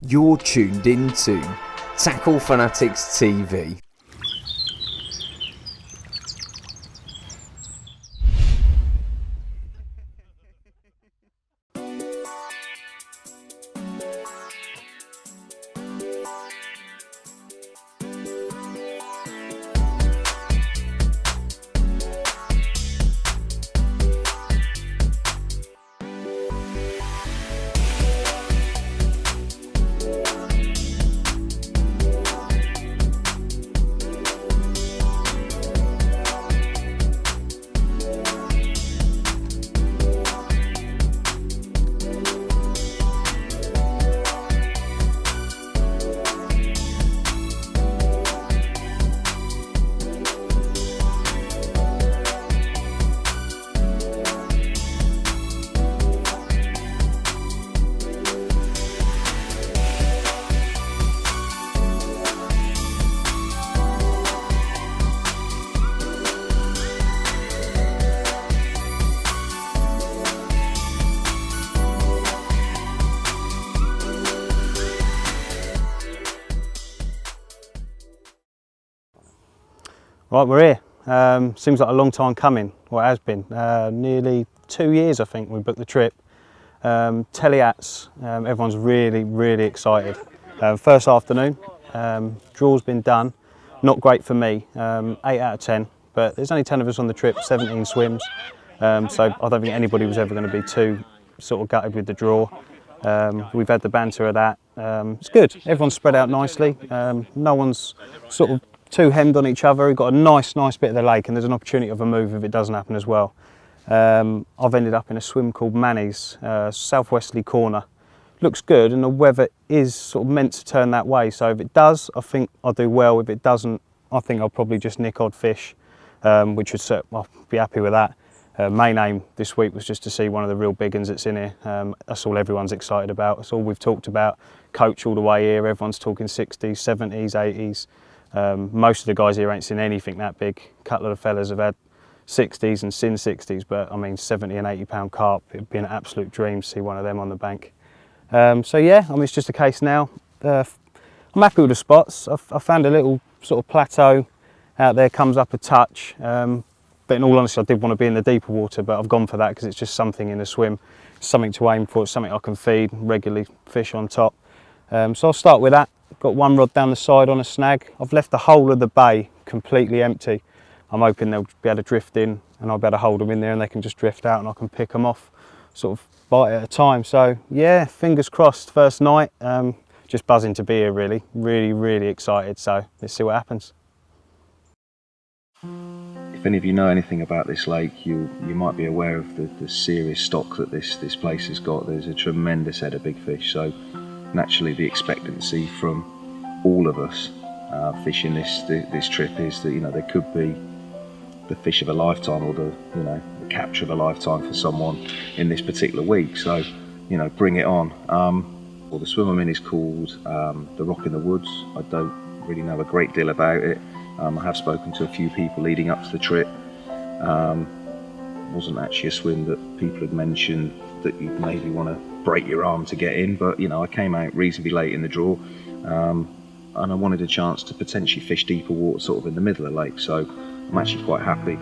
You're tuned into Tackle Fanatics TV. Right, we're here. Seems like a long time coming, well it has been. Nearly 2 years I think we booked the trip. Teillatts, everyone's really excited. First afternoon, draw's been done. Not great for me, 8 out of 10, but there's only 10 of us on the trip, 17 swims. So I don't think anybody was ever going to be too sort of gutted with the draw. We've had the banter of that. It's good, everyone's spread out nicely. No one's sort of too hemmed on each other. We've got a nice bit of the lake, and there's an opportunity of a move if it doesn't happen as well. I've ended up in a swim called Manny's, southwesterly corner. Looks good, and the weather is sort of meant to turn that way, so if it does, I think I'll do well. If it doesn't, I think I'll probably just nick odd fish, which would I'll be happy with that. Main aim this week was just to see one of the real big uns that's in here. That's all everyone's excited about. That's all we've talked about. Coach all the way here, everyone's talking 60s, 70s, 80s. Most of the guys here ain't seen anything that big. A couple of the fellas have had 60s and sin 60s, but I mean 70 and 80 pound carp, it'd be an absolute dream to see one of them on the bank. So yeah, I mean it's just a case now. I'm happy with the spots. I found a little sort of plateau out there, comes up a touch, but in all honesty I did want to be in the deeper water, but I've gone for that because it's just something in the swim, something to aim for, it's something I can feed, regularly fish on top. So I'll start with that. Got one rod down the side on a snag. I've left the whole of the bay completely empty. I'm hoping they'll be able to drift in and I'll be able to hold them in there and they can just drift out and I can pick them off sort of bite at a time. So yeah, fingers crossed, first night. Just buzzing to be here really, really excited. So let's see what happens. If any of you know anything about this lake, you might be aware of the serious stock that this place has got. There's a tremendous head of big fish. So naturally the expectancy from all of us fishing this trip is that, you know, there could be the fish of a lifetime or the capture of a lifetime for someone in this particular week. So, you know, bring it on. Well, the swim I'm in is called the Rock in the Woods. I don't really know a great deal about it. I have spoken to a few people leading up to the trip. It wasn't actually a swim that people had mentioned that you'd maybe want to break your arm to get in, but you know, I came out reasonably late in the draw, and I wanted a chance to potentially fish deeper water sort of in the middle of the lake, so I'm actually quite happy.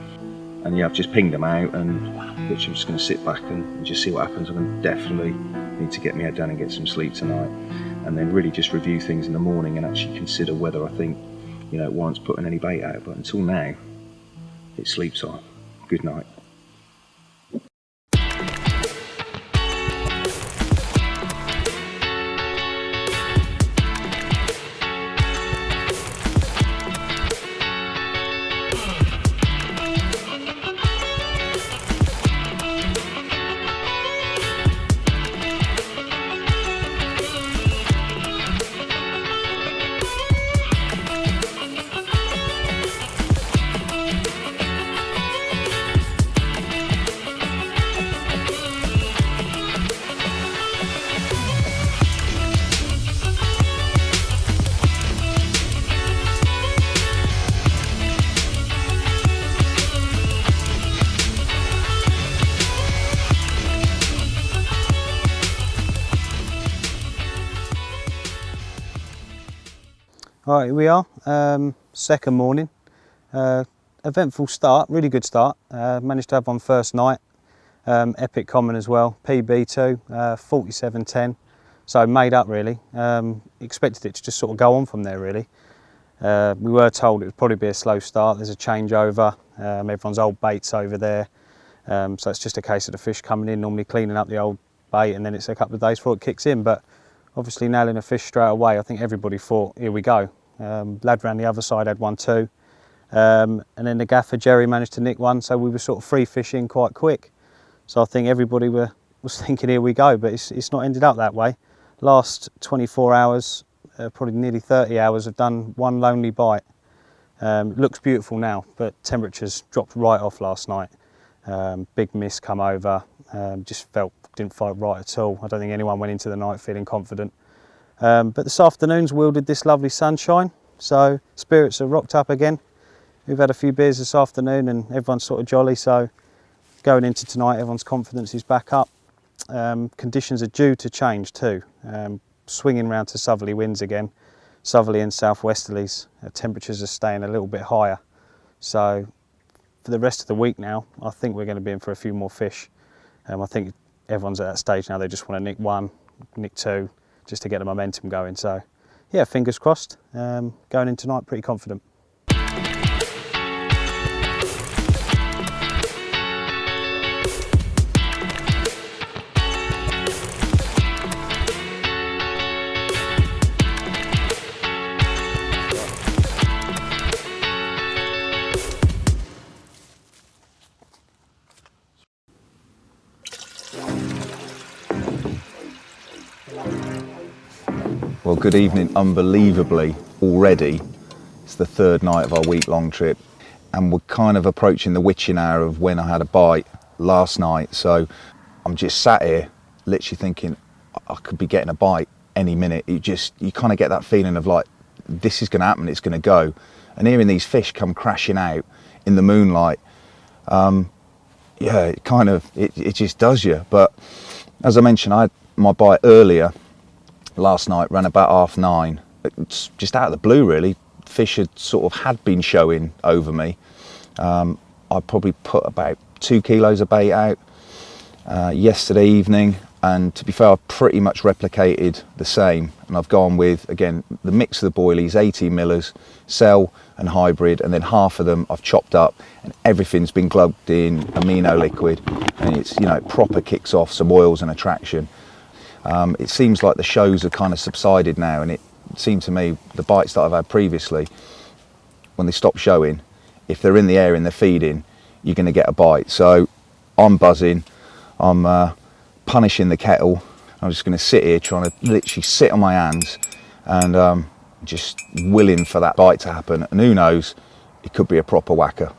And yeah, I've just pinged them out and literally just going to sit back and just see what happens. I'm going to definitely need to get my head down and get some sleep tonight, and then really just review things in the morning and actually consider whether I think, you know, it warrants putting any bait out. But until now, it's sleep time. Good night. All right, here we are, second morning. Eventful start, really good start. Managed to have one first night, epic common as well, PB2, 47.10, so made up really. Expected it to just sort of go on from there really. We were told it would probably be a slow start, there's a changeover, everyone's old bait's over there, so it's just a case of the fish coming in, normally cleaning up the old bait, and then it's a couple of days before it kicks in. But obviously nailing a fish straight away, I think everybody thought, here we go. Lad round the other side had one too, and then the gaffer Jerry managed to nick one, so we were sort of free fishing quite quick. So I think everybody was thinking, here we go, but it's not ended up that way. Last 24 hours, probably nearly 30 hours, have done one lonely bite. It looks beautiful now, but temperatures dropped right off last night. Big mist come over, just didn't feel right at all. I don't think anyone went into the night feeling confident. But this afternoon's wielded this lovely sunshine, so spirits are rocked up again. We've had a few beers this afternoon and everyone's sort of jolly, so going into tonight everyone's confidence is back up. Conditions are due to change too. Swinging round to southerly winds again, southerly and southwesterlies. Temperatures are staying a little bit higher. So for the rest of the week now, I think we're going to be in for a few more fish. I think everyone's at that stage now, they just want to nick one, nick two, just to get the momentum going. So yeah, fingers crossed. Going in tonight pretty confident. Well, good evening. Unbelievably, already, it's the third night of our week-long trip, and we're kind of approaching the witching hour of when I had a bite last night. So I'm just sat here, literally thinking I could be getting a bite any minute. You kind of get that feeling of like, this is going to happen, it's going to go. And hearing these fish come crashing out in the moonlight, yeah, it just does you. But as I mentioned, I had my bite earlier last night, ran about 9:30. It's just out of the blue really. Fish had been showing over me. I probably put about 2 kilos of bait out yesterday evening, and to be fair, I've pretty much replicated the same, and I've gone with, again, the mix of the boilies, 18 millers, cell and hybrid, and then half of them I've chopped up, and everything's been glugged in amino liquid, and it's, you know, it proper kicks off some oils and attraction. It seems like the shows have kind of subsided now, and it seemed to me the bites that I've had previously, when they stop showing, if they're in the air and they're feeding, you're going to get a bite. So I'm buzzing, I'm punishing the kettle. I'm just going to sit here trying to literally sit on my hands and just willing for that bite to happen. And who knows, it could be a proper whacker.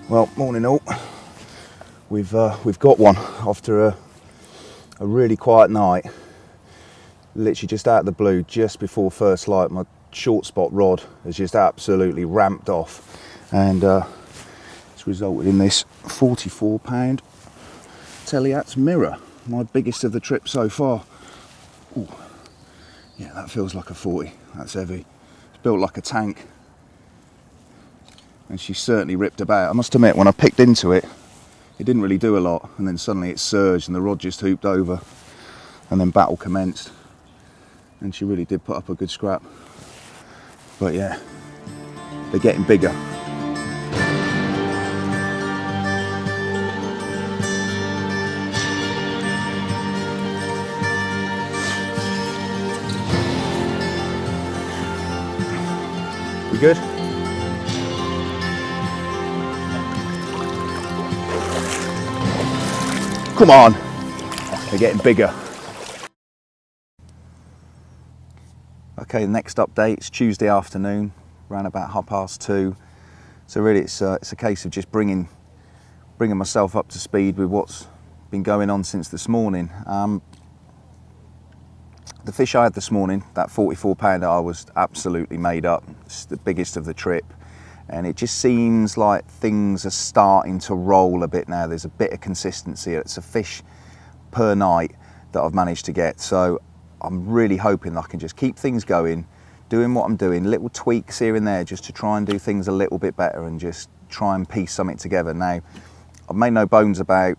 Well, morning all. We've got one after a really quiet night. Literally just out of the blue, just before first light, my short spot rod has just absolutely ramped off, and it's resulted in this 44-pound Teillatts mirror, my biggest of the trip so far. Ooh, yeah, that feels like a 40. That's heavy. It's built like a tank. And she certainly ripped about. I must admit, when I picked into it, it didn't really do a lot, and then suddenly it surged and the rod just hooped over, and then battle commenced, and she really did put up a good scrap. But yeah, they're getting bigger. We good? Come on, they're getting bigger. Okay, next update, it's Tuesday afternoon, around about 2:30. So really it's a case of just bringing myself up to speed with what's been going on since this morning. The fish I had this morning, that 44 pounder, I was absolutely made up. It's the biggest of the trip. And it just seems like things are starting to roll a bit now. There's a bit of consistency. It's a fish per night that I've managed to get. So I'm really hoping that I can just keep things going, doing what I'm doing, little tweaks here and there just to try and do things a little bit better and just try and piece something together. Now, I've made no bones about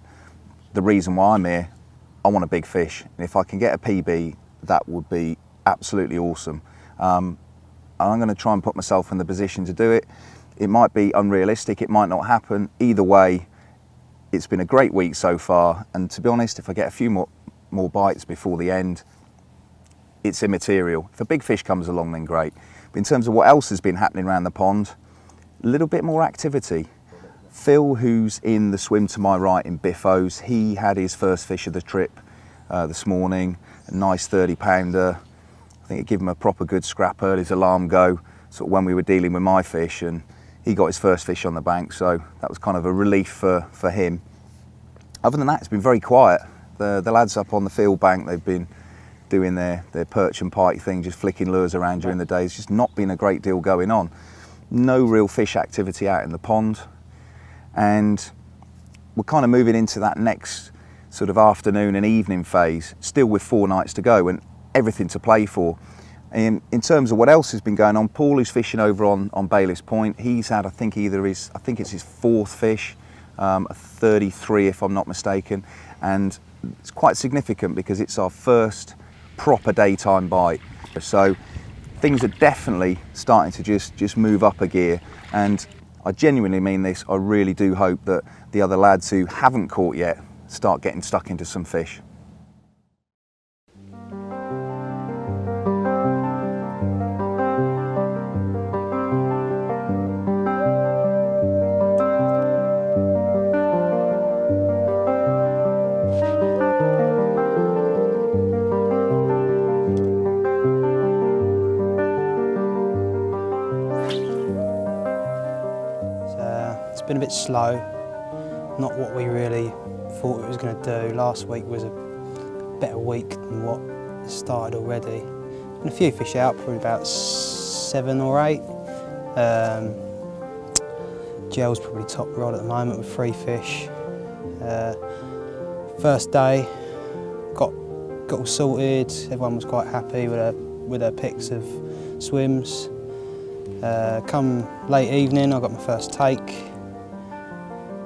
the reason why I'm here. I want a big fish. And if I can get a PB, that would be absolutely awesome. And I'm going to try and put myself in the position to do it. It might be unrealistic, it might not happen. Either way, it's been a great week so far. And to be honest, if I get a few more bites before the end, it's immaterial. If a big fish comes along, then great. But in terms of what else has been happening around the pond, a little bit more activity. Phil, who's in the swim to my right in Biffos, he had his first fish of the trip this morning, a nice 30 pounder. I think it gave him a proper good scrap, heard his alarm go, sort of when we were dealing with my fish, and he got his first fish on the bank, so that was kind of a relief for him. Other than that, it's been very quiet. The lads up on the field bank, they've been doing their perch and pike thing, just flicking lures around during the day. It's just not been a great deal going on. No real fish activity out in the pond. And we're kind of moving into that next sort of afternoon and evening phase, still with 4 nights to go and everything to play for. In terms of what else has been going on, Paul, who's fishing over on Bailiff's Point, he's had, I think it's his 4th fish, a 33 if I'm not mistaken, and it's quite significant because it's our first proper daytime bite. So things are definitely starting to just move up a gear, and I genuinely mean this. I really do hope that the other lads who haven't caught yet start getting stuck into some fish. It's been a bit slow, not what we really thought it was going to do. Last week was a better week than what it started already. There's been a few fish out, probably about 7 or 8. Gel's probably top rod at the moment with 3 fish. First day, got all sorted. Everyone was quite happy with her picks of swims. Come late evening, I got my first take.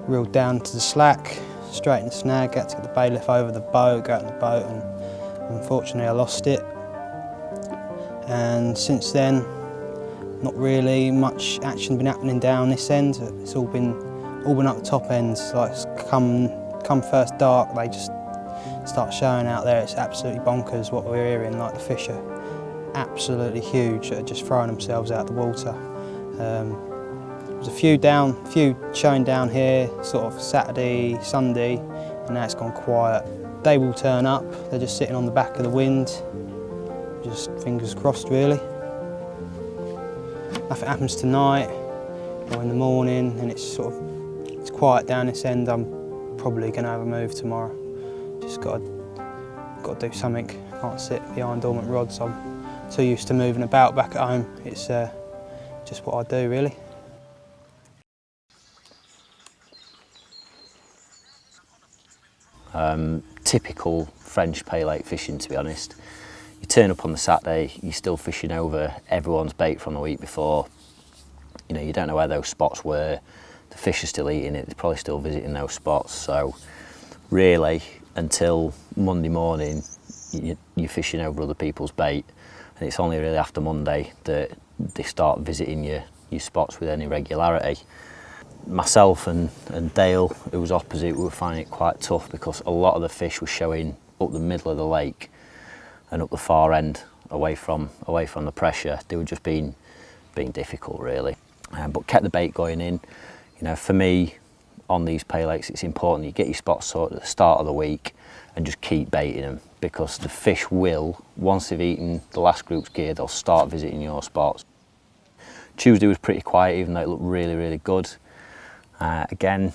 Reeled down to the slack, straight in the snag, had to get the bailiff over the boat, go out in the boat, and unfortunately I lost it. And since then, not really much action been happening down this end. It's all been up the top end. Like come first dark, they just start showing out there. It's absolutely bonkers what we're hearing. Like the fish are absolutely huge, that are just throwing themselves out the water. There's a few showing down here, sort of Saturday, Sunday, and now it's gone quiet. They will turn up. They're just sitting on the back of the wind. Just fingers crossed, really. If it happens tonight or in the morning and it's quiet down this end, I'm probably going to have a move tomorrow. Just got to do something. Can't sit behind dormant rods. I'm too used to moving about back at home. It's just what I do, really. Typical French pay lake fishing, to be honest. You turn up on the Saturday, you're still fishing over everyone's bait from the week before. You know, you don't know where those spots were. The fish are still eating it, they're probably still visiting those spots. So really, until Monday morning, you're fishing over other people's bait. And it's only really after Monday that they start visiting your spots with any regularity. Myself and Dale, who was opposite, we were finding it quite tough because a lot of the fish were showing up the middle of the lake and up the far end, away from the pressure. They were just being difficult, really. But kept the bait going in. You know, for me, on these pay lakes, it's important you get your spots sorted at the start of the week and just keep baiting them, because the fish will, once they've eaten the last group's gear, they'll start visiting your spots. Tuesday was pretty quiet, even though it looked really, really good. Again,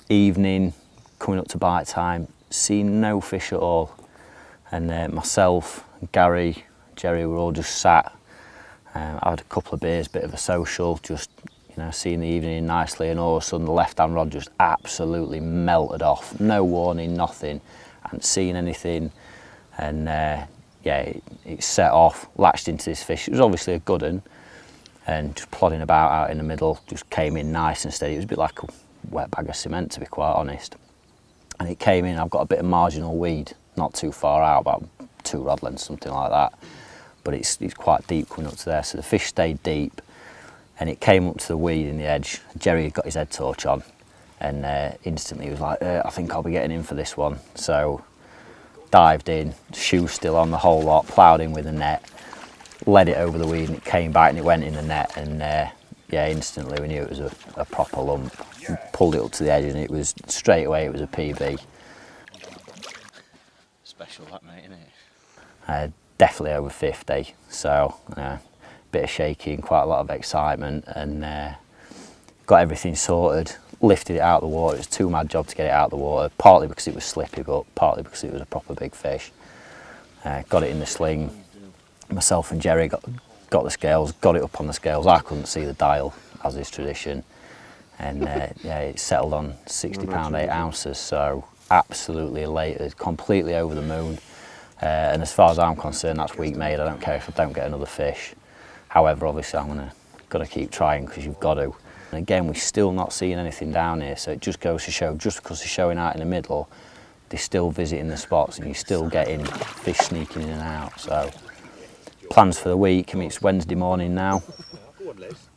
evening, coming up to bite time, seen no fish at all. And myself, Gary, Jerry were all just sat. I had a couple of beers, bit of a social, just seeing the evening nicely, and all of a sudden the left-hand rod just absolutely melted off. No warning, nothing. I hadn't seen anything, and yeah, it set off, latched into this fish. It was obviously a good one, and just plodding about out in the middle, just came in nice and steady. It was a bit like a wet bag of cement, to be quite honest. And it came in, I've got a bit of marginal weed, not too far out, about 2 rod lengths, something like that. But it's quite deep coming up to there, so the fish stayed deep, and it came up to the weed in the edge. Jerry had got his head torch on, and instantly he was like, I think I'll be getting in for this one. So dived in, shoes still on, the whole lot, ploughed in with the net, led it over the weed, and it came back and it went in the net, and yeah, instantly we knew it was a proper lump. We pulled it up to the edge, and it was straight away, it was a PB. Special that, mate, isn't it? Definitely over 50, so bit of shaky and quite a lot of excitement, and got everything sorted, lifted it out of the water. It was a 2-mad job to get it out of the water, partly because it was slippy, but partly because it was a proper big fish. Got it in the sling. Myself and Jerry got the scales, got it up on the scales. I couldn't see the dial, as is tradition, and yeah, it settled on 60 pound 8 ounces, so absolutely elated, completely over the moon. And as far as I'm concerned, that's week made. I don't care if I don't get another fish. However, obviously I'm gonna keep trying, because you've got to. And again, we're still not seeing anything down here, so it just goes to show, just because they're showing out in the middle, they're still visiting the spots, and you're still getting fish sneaking in and out. So plans for the week, I mean, it's Wednesday morning now.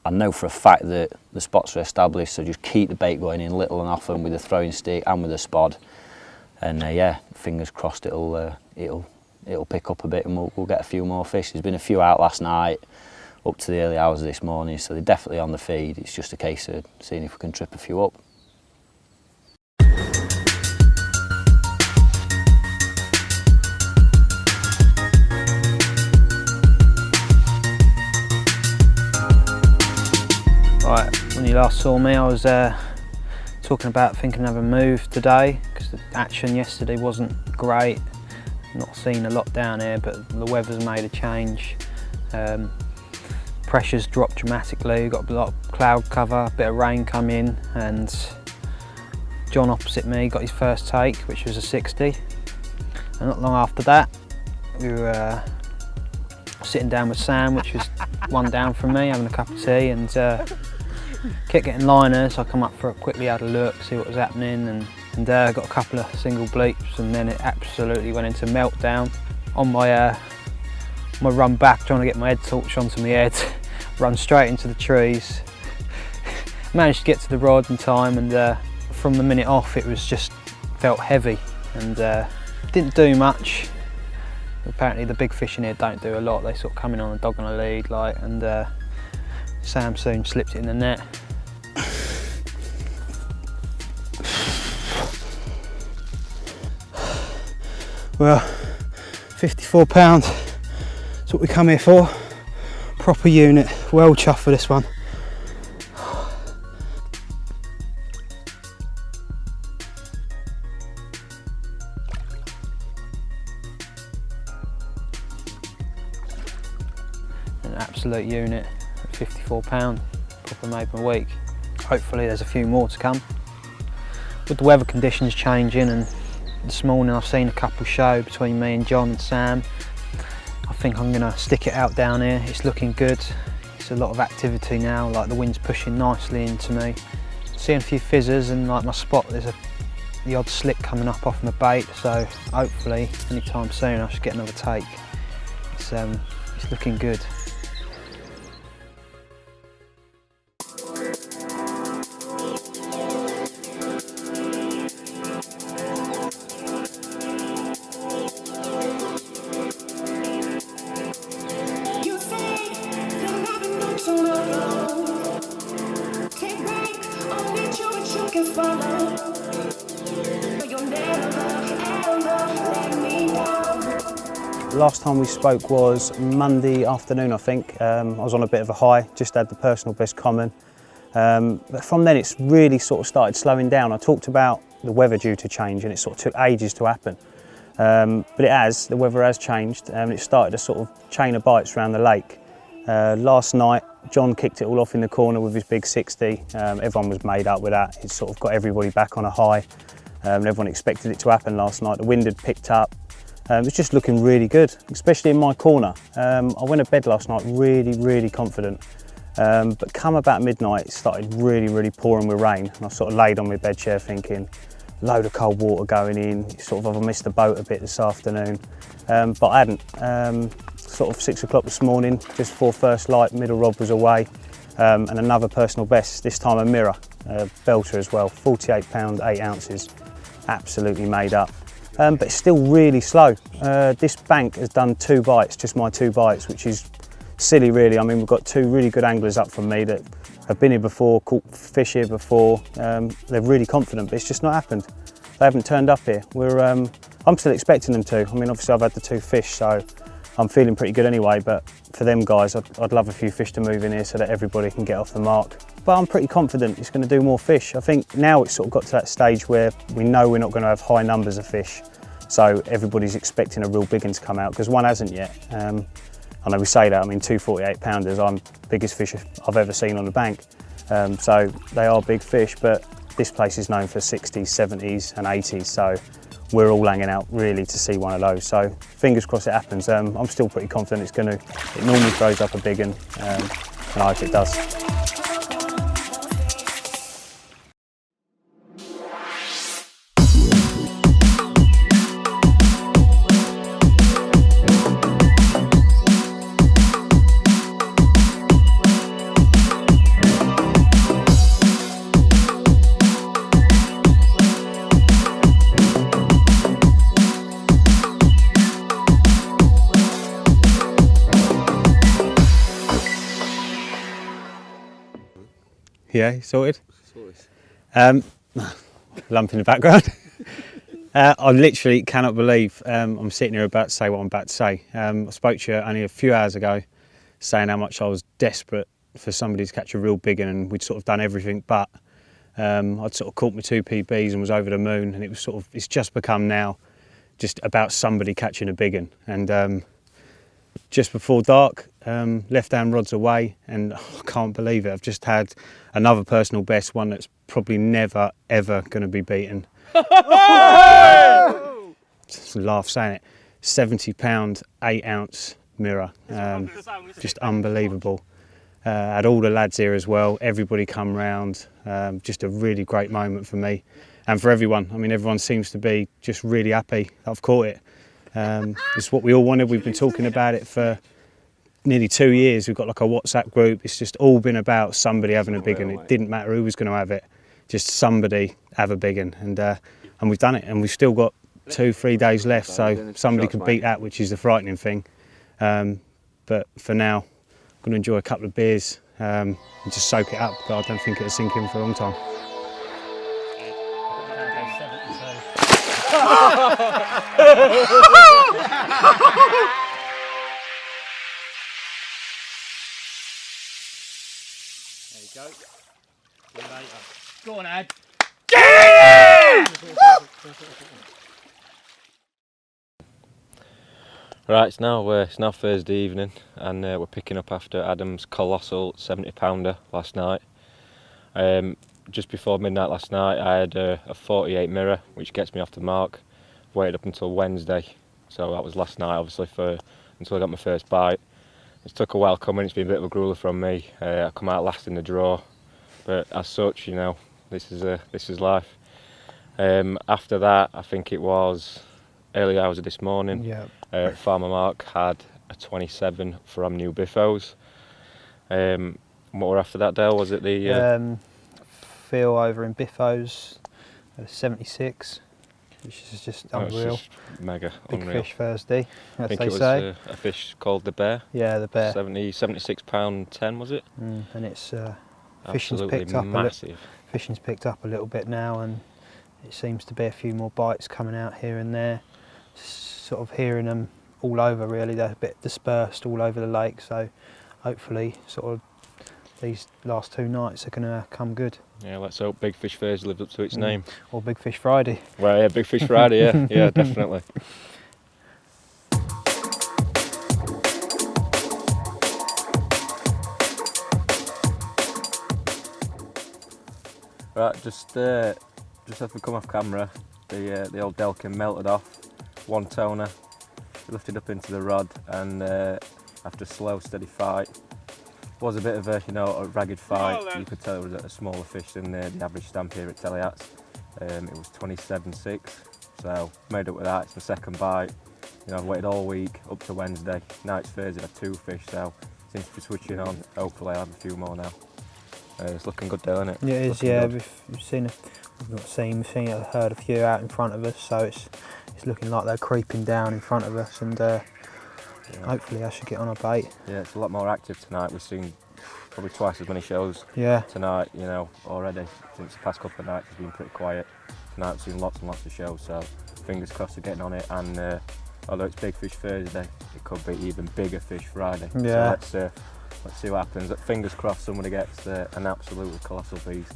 I know for a fact that the spots are established, so just keep the bait going in little and often with the throwing stick and with the spod. And yeah, fingers crossed it'll pick up a bit, and we'll get a few more fish. There's been a few out last night, up to the early hours of this morning, so they're definitely on the feed. It's just a case of seeing if we can trip a few up. Right, when you last saw me, I was talking about thinking of a move today, because the action yesterday wasn't great. Not seen a lot down here, but the weather's made a change. Pressure's dropped dramatically, got a lot of cloud cover, a bit of rain come in, and John opposite me got his first take, which was a 60. And not long after that, we were sitting down with Sam, which was one down from me, having a cup of tea, and kept getting liners. I come up for quickly had a look, see what was happening, and got a couple of single bleeps, and then it absolutely went into meltdown. On my run back, trying to get my head torch onto my head, run straight into the trees. Managed to get to the rod in time, and from the minute off it was just felt heavy, and didn't do much. Apparently the big fish in here don't do a lot, they sort of come in on a dog on a lead, like, and Sam soon slipped it in the net. Well, 54 pounds, that's what we come here for. Proper unit, well chuffed for this one. An absolute unit at 54 pounds, proper made my week. Hopefully there's a few more to come. With the weather conditions changing, and this morning I've seen a couple show between me and John and Sam. I think I'm going to stick it out down here. It's looking good. It's a lot of activity now, like the wind's pushing nicely into me. Seeing a few fizzers, and like my spot, there's the odd slick coming up off my bait, so hopefully anytime soon I should get another take. It's looking good. Last time we spoke was Monday afternoon, I think. I was on a bit of a high, just had the personal best common. But from then it's really sort of started slowing down. I talked about the weather due to change and it sort of took ages to happen. But it has, the weather has changed and it started a sort of chain of bites around the lake. Last night, John kicked it all off in the corner with his big 60. Everyone was made up with that. It sort of got everybody back on a high. Everyone expected it to happen last night. The wind had picked up. It was just looking really good, especially in my corner. I went to bed last night really confident. But come about midnight, it started really pouring with rain. And I sort of laid on my bed chair thinking, load of cold water going in. Sort of, I've missed the boat a bit this afternoon. But I hadn't. Sort of 6 o'clock this morning, just before first light, middle rod was away. And another personal best, this time a mirror, belter as well, 48 pound, 8 ounces. Absolutely made up. But it's still really slow. This bank has done 2 bites, just my 2 bites, which is silly really. I mean, we've got 2 really good anglers up from me that have been here before, caught fish here before. They're really confident, but it's just not happened. They haven't turned up here. I'm still expecting them to. I mean, obviously I've had the 2 fish, so I'm feeling pretty good anyway, but for them guys, I'd love a few fish to move in here so that everybody can get off the mark. But I'm pretty confident it's going to do more fish. I think now it's sort of got to that stage where we know we're not going to have high numbers of fish. So everybody's expecting a real big one to come out, because one hasn't yet. I know we say that, I mean 2 48 pounders, I'm the biggest fish I've ever seen on the bank. So they are big fish, but this place is known for 60s, 70s and 80s. So we're all hanging out really to see one of those. So fingers crossed it happens. I'm still pretty confident it normally throws up a big one, and I hope it does. Yeah, sorted? Lump in the background. I literally cannot believe I'm sitting here about to say what I'm about to say. I spoke to you only a few hours ago saying how much I was desperate for somebody to catch a real big one, and we'd sort of done everything but. I'd sort of caught my 2 PBs and was over the moon, and it's just become now just about somebody catching a big one. And just before dark, left-hand rod's away, and I can't believe it. I've just had another personal best, one that's probably never, ever going to be beaten. Just laugh saying it. 70 pound, 8 ounce mirror. Just unbelievable. Had all the lads here as well. Everybody come round. Just a really great moment for me and for everyone. I mean, everyone seems to be just really happy that I've caught it. It's what we all wanted. We've been talking about it for nearly 2 years. We've got like a WhatsApp group. It's just all been about somebody having a big one. It didn't matter who was going to have it, just somebody have a big one. And we've done it, and we've still got 2-3 days left, so somebody could beat that, which is the frightening thing. But for now, I'm going to enjoy a couple of beers and just soak it up, but I don't think it'll sink in for a long time. There you go. See you later. Go on, Ad. Right, it's now Thursday evening, and we're picking up after Adam's colossal 70 pounder last night. Just before midnight last night, I had a 48 mirror, which gets me off the mark. Waited up until Wednesday, so that was last night, obviously, until I got my first bite. It took a while coming. It's been a bit of a grueler from me. I come out last in the draw, but as such, you know, this is life. After that, I think it was early hours of this morning. Yeah. Farmer Mark had a 27 from New Biffos. What were after that, Dale? Was it the Phil over in Biffos, 76, which is just unreal. Just mega Big unreal. fish Thursday, as I think they it was say. a fish called the Bear. Yeah, the bear. 76 pound 10, was it? And it's Absolutely massive. Fishing's picked up a little bit now, and it seems to be a few more bites coming out here and there. Sort of hearing them all over really. They're a bit dispersed all over the lake, so hopefully sort of these last 2 nights are going to come good. Yeah, let's hope Big Fish Thursday lives up to its name. Or Big Fish Friday. Well, yeah, Big Fish Friday, yeah, yeah, definitely. Right, just as we come off camera, the old Delkin melted off. 1 toner, lifted up into the rod, and after a slow, steady fight, was a bit of a ragged fight. You could tell it was a smaller fish than the average stamp here at Teillatts. It was 27.6, so made up with that. It's my second bite. I've waited all week up to Wednesday. Now it's Thursday. I've had 2 fish, so seems to be switching on. Hopefully, I'll have a few more now. It's looking good, though, isn't it? Yeah, it is. Looking Yeah, good. we've seen heard a few out in front of us, so it's looking like they're creeping down in front of us, and hopefully I should get on a bait. Yeah, it's a lot more active tonight. We've seen probably twice as many shows tonight, already. Since the past couple of nights it's been pretty quiet. Tonight we've seen lots and lots of shows, so fingers crossed we're getting on it, and although it's Big Fish Thursday, it could be even bigger Fish Friday. Yeah. So let's see what happens. Fingers crossed somebody gets an absolutely colossal beast.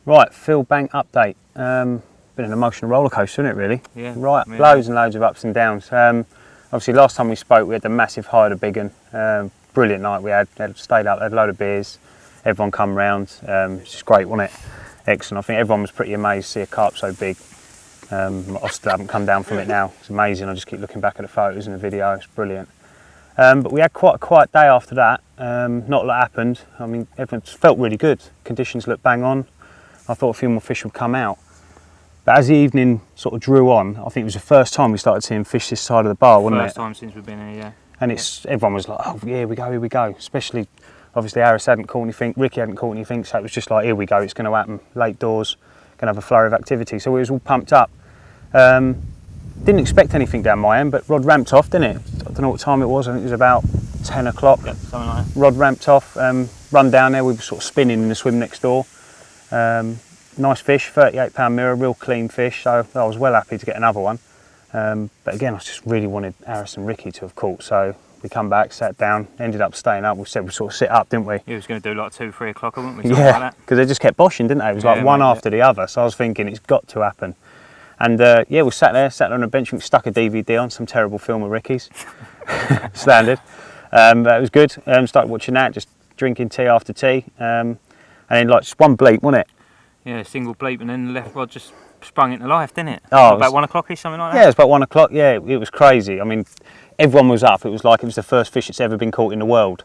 Right, field bank update. Been an emotional roller coaster, isn't it, really? Yeah. Right, Yeah. loads and loads of ups and downs. Obviously, last time we spoke, we had the massive high of the big one. Brilliant night. We had stayed up, had a load of beers. Everyone come round. It's just great, wasn't it? Excellent. I think everyone was pretty amazed to see a carp so big. I still haven't come down from it now. It's amazing. I just keep looking back at the photos and the video. It's brilliant. But we had quite a quiet day after that. Not a lot happened. I mean, everyone felt really good. Conditions looked bang on. I thought a few more fish would come out. But as the evening sort of drew on, I think it was the first time we started seeing fish this side of the bar, wasn't it? First time since we've been here, yeah. And everyone was like, oh, here we go. Especially, obviously, Harris hadn't caught anything, Ricky hadn't caught anything, so it was just like, here we go, it's going to happen. Late doors, going to have a flurry of activity. So we was all pumped up. Didn't expect anything down my end, but rod ramped off, didn't it? I don't know what time it was, I think it was about 10 o'clock. Yeah, something like that. Rod ramped off, run down there, we were sort of spinning in the swim next door. Nice fish, 38-pound mirror, real clean fish, so I was well happy to get another one. But again, I just really wanted Harris and Ricky to have caught, so we come back, sat down, ended up staying up. We said we'd sort of sit up, didn't we? Yeah, we was going to do like 2, 3 o'clock, weren't we? Something Yeah, like because they just kept boshing, didn't they? It was like one after the other, so I was thinking it's got to happen. And yeah, we sat on a bench, we stuck a DVD on, some terrible film of Ricky's, standard. But it was good. Started watching that, just drinking tea after tea. And then like just one bleep, wasn't it? Yeah, single bleep, and then the left rod just sprung into life, didn't it? Oh, About 1 o'clock-ish, something like that? Yeah, it was about 1 o'clock. Yeah, it was crazy. I mean, everyone was up. It was like it was the first fish that's ever been caught in the world.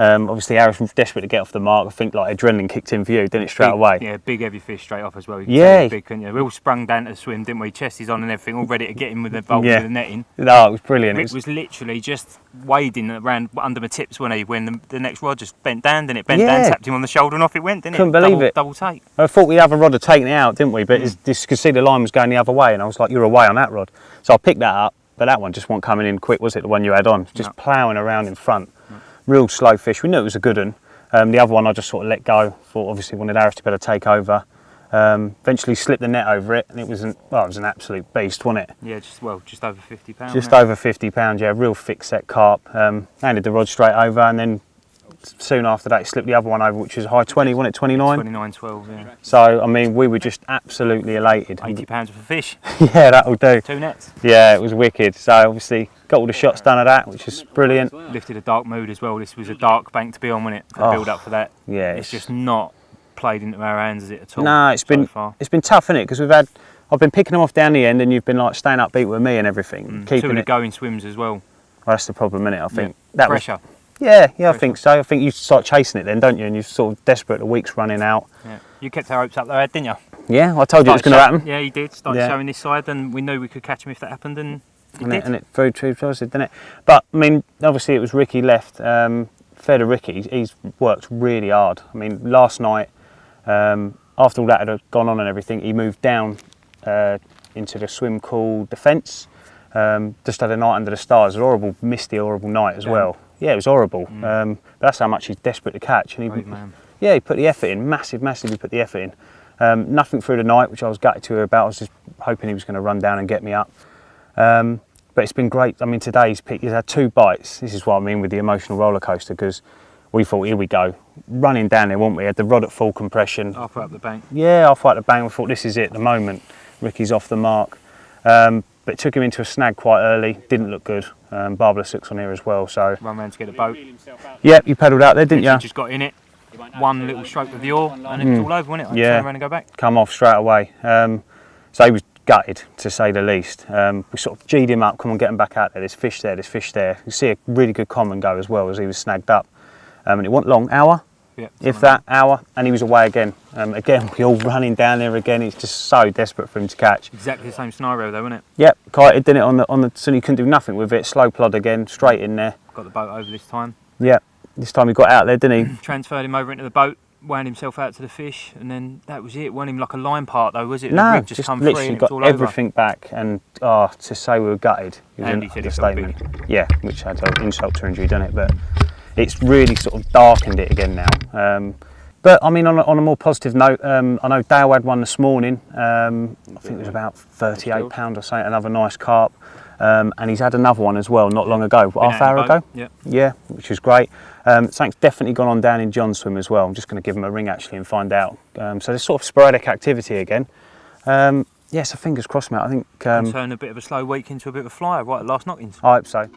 Obviously, Harris was desperate to get off the mark. I think like adrenaline kicked in for you, didn't it, straight away? Yeah, big heavy fish straight off as well. Yeah. Big, couldn't you? We all sprung down to the swim, didn't we? Chesties on and everything, all ready to get in with the bolt with the netting. No, it was brilliant. Rick was literally just wading around under my tips when the next rod just bent down, didn't it? Bent down, tapped him on the shoulder and off it went, didn't Couldn't it? believe it. Double take. I thought the other rod had taken it out, didn't we? But just could see the line was going the other way, and I was like, you're away on that rod. So I picked that up, but that one just wasn't coming in quick, was it? The one you had on, just ploughing around in front. Real slow fish. We knew it was a good one. The other one I just sort of let go. Thought obviously wanted Harris to be able to take over. Eventually slipped the net over it, and it was an absolute beast, wasn't it? Yeah, just over 50 pounds. Just over 50 pounds, yeah, real thick set carp. Handed the rod straight over, and then soon after that, he slipped the other one over, which was a high 20, wasn't it? 29. 29.12, yeah. So I mean, we were just absolutely elated. £80 worth of fish. Yeah, that'll do. 2 nets. Yeah, it was wicked. So obviously got all the shots done of that, which is brilliant. Lifted a dark mood as well. This was a dark bank to be on, wasn't it? The build up for that. Yeah, it's just not played into our hands, is it at all? No, it's been tough, isn't it? Because we've had I've been picking them off down the end, and you've been like staying upbeat with me and everything, Two keeping of the it. going swims as well. Well, that's the problem, isn't it? I think Yeah. that Pressure. Yeah, I think so. I think you start chasing it then, don't you? And you're sort of desperate. The week's running out. Yeah. You kept our hopes up there, didn't you? Yeah, I told you it was going to happen. Yeah, you did. Started showing this side, and we knew we could catch him if that happened, and it very true, didn't it? But I mean, obviously it was Ricky left. Fair to Ricky, he's worked really hard. I mean, last night, after all that had gone on and everything, he moved down into the swim called Defence. Just had a night under the stars, a horrible, misty, horrible night as well. Yeah, it was horrible. But that's how much he's desperate to catch. And he put the effort in, massively put the effort in. Nothing through the night, which I was gutted to hear about. I was just hoping he was going to run down and get me up. But it's been great. I mean, today he's had 2 bites. This is what I mean with the emotional roller coaster, because we thought, here we go, running down there, weren't we? Had the rod at full compression. halfway up the bank. Yeah, halfway up the bank. We thought, this is it. The moment Ricky's off the mark. But it took him into a snag quite early. Didn't look good. Barbless hooks on here as well. So Run round to get a boat. yeah, you paddled out there, didn't you? Just got in it. One little stroke with the oar, and it was all over, wasn't it? Yeah. Turn around and go back. Come off straight away. So he was gutted, to say the least. We sort of G'd him up, come on, get him back out there. There's fish there, there's fish there. You see a really good common go as well as he was snagged up. And it wasn't long, hour, if that, hour, and he was away again. Again, we all running down there again. It's just so desperate for him to catch. Exactly the same scenario though, wasn't it? Yep, kited, did it on the, so he couldn't do nothing with it. Slow plod again, straight in there. Got the boat over this time. Yep, this time he got out there, didn't he? Transferred him over into the boat, wound himself out to the fish, and then that was it. Wasn't him like a line part though, was it? No, the rib just come free literally and it got was all everything back, and to say we were gutted is And an he said it felt understatement. Yeah, which had an insult to injury, done it, but it's really sort of darkened it again now. But I mean, on a more positive note, I know Dale had one this morning. I think it was about £38 or something, another nice carp. And he's had another one as well, not long ago, half hour ago. Yeah, which was great. Something's definitely gone on down in John's swim as well. I'm just going to give him a ring actually and find out. So there's sort of sporadic activity again. Yeah, so fingers crossed, mate. I think turn a bit of a slow week into a bit of a flyer right at last knockings. I hope so.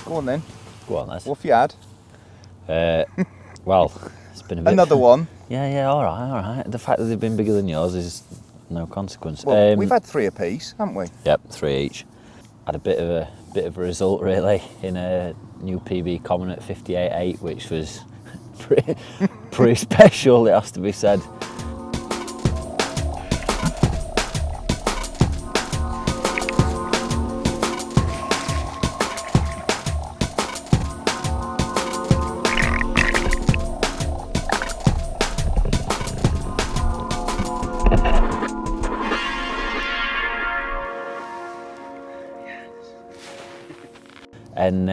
Go on then. Go on, Les. What have you had? Well, it's been a bit... Another one. Yeah, all right. The fact that they've been bigger than yours is no consequence. Well, we've had 3 apiece, haven't we? Yep, 3 each. Had a bit of a result really in a new PB common at 58.8, which was pretty special, it has to be said. And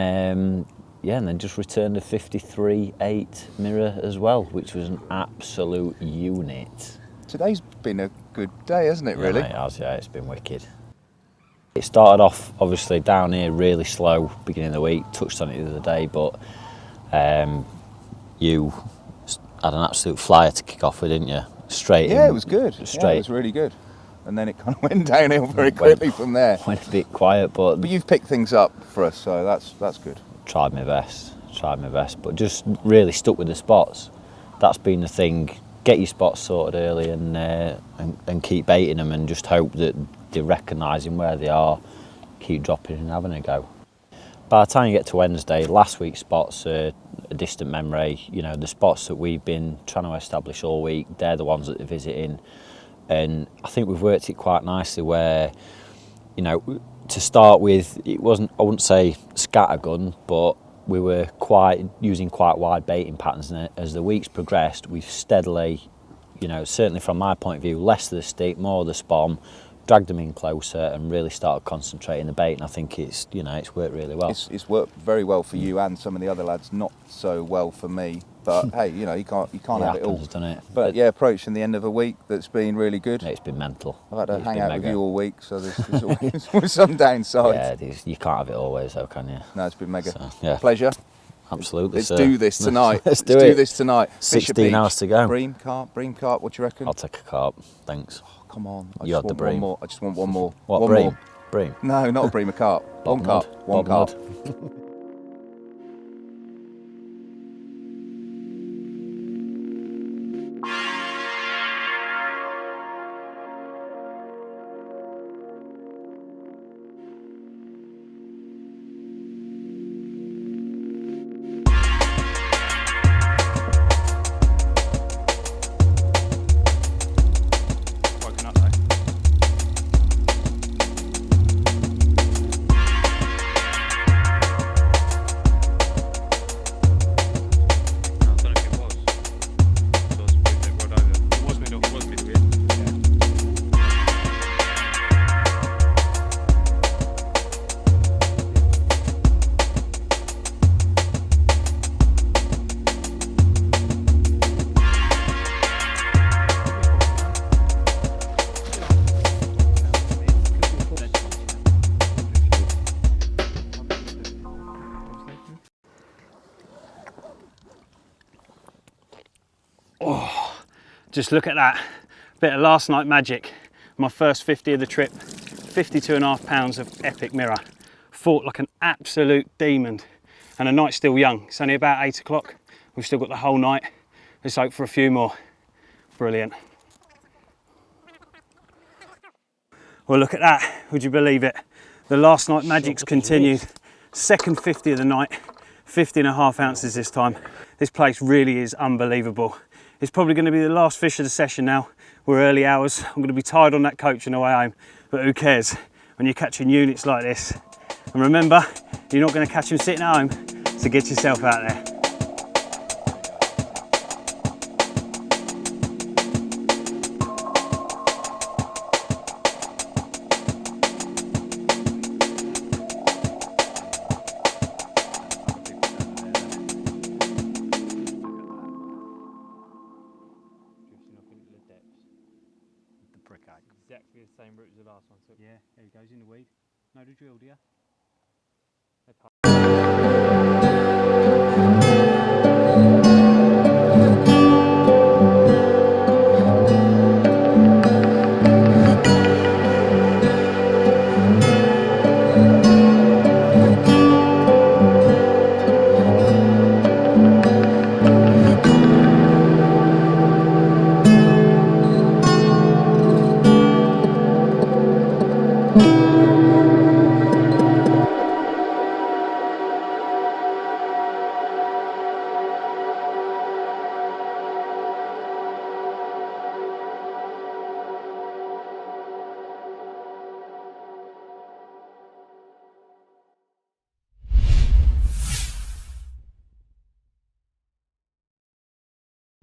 and then just returned a 53.8 mirror as well, which was an absolute unit. Today's been a good day, hasn't it, really? Yeah, it has, yeah, it's been wicked. It started off obviously down here really slow beginning of the week, touched on it the other day, but you had an absolute flyer to kick off with, didn't you? Straight in. Yeah, it was good. Straight. Yeah, it was really good. And then it kind of went downhill very quickly from there. Went a bit quiet, but you've picked things up for us, so that's good. Tried my best, but just really stuck with the spots. That's been the thing. Get your spots sorted early and keep baiting them, and just hope that they're recognising where they are, keep dropping and having a go. By the time you get to Wednesday, last week's spots are a distant memory. You know, the spots that we've been trying to establish all week, they're the ones that they're visiting. And I think we've worked it quite nicely where, you know, to start with, it wasn't, I wouldn't say scattergun, but we were using quite wide baiting patterns. And as the weeks progressed, we've steadily, you know, certainly from my point of view, less of the stick, more of the spawn, dragged them in closer and really started concentrating the bait, and I think it's, you know, it's worked really well. It's worked very well for you and some of the other lads, not so well for me. But hey, you know, you can't have it all. Doesn't it? But yeah, approaching the end of a week that's been really good. It's been mental. I've had to It's hang been out mega. with you all week, so there's always some downsides. Yeah, you can't have it always, though, can you? No, it's been mega. So, yeah. Pleasure. Absolutely. Let's sir. do this tonight. Let's do this tonight. Fish a 16 peach. hours to go. Bream carp. What do you reckon? I'll take a carp, thanks. Oh, come on. You had the bream. One more. I just want one more. What, one bream? more. Bream? No, not a bream, a carp. One Bob carp. Nod. One Bob carp. Nod. Woken up though. I don't know if it was. So I was moved it right over. It was middle, yeah. Just look at that bit of last night magic. My first 50 of the trip, 52.5 pounds of epic mirror. Fought like an absolute demon. And the night's still young. It's only about 8 o'clock. We've still got the whole night. Let's hope for a few more. Brilliant. Well, look at that. Would you believe it? The last night magic's continued. Second 50 of the night, 50.5 ounces this time. This place really is unbelievable. It's probably going to be the last fish of the session now. We're early hours. I'm going to be tired on that coach on the way home, but who cares when you're catching units like this? And remember, you're not going to catch them sitting at home, so get yourself out there. Exactly the same route as the last one. So Yeah, there he goes in the weed. No to drill, do you?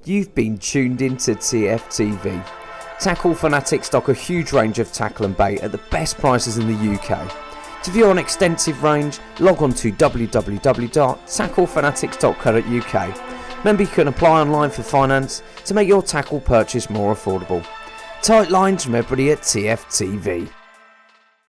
You've been tuned into TFTV. Tackle Fanatics stock a huge range of tackle and bait at the best prices in the UK. To view an extensive range, log on to www.tacklefanatics.co.uk. Remember, you can apply online for finance to make your tackle purchase more affordable. Tight lines from everybody at TFTV.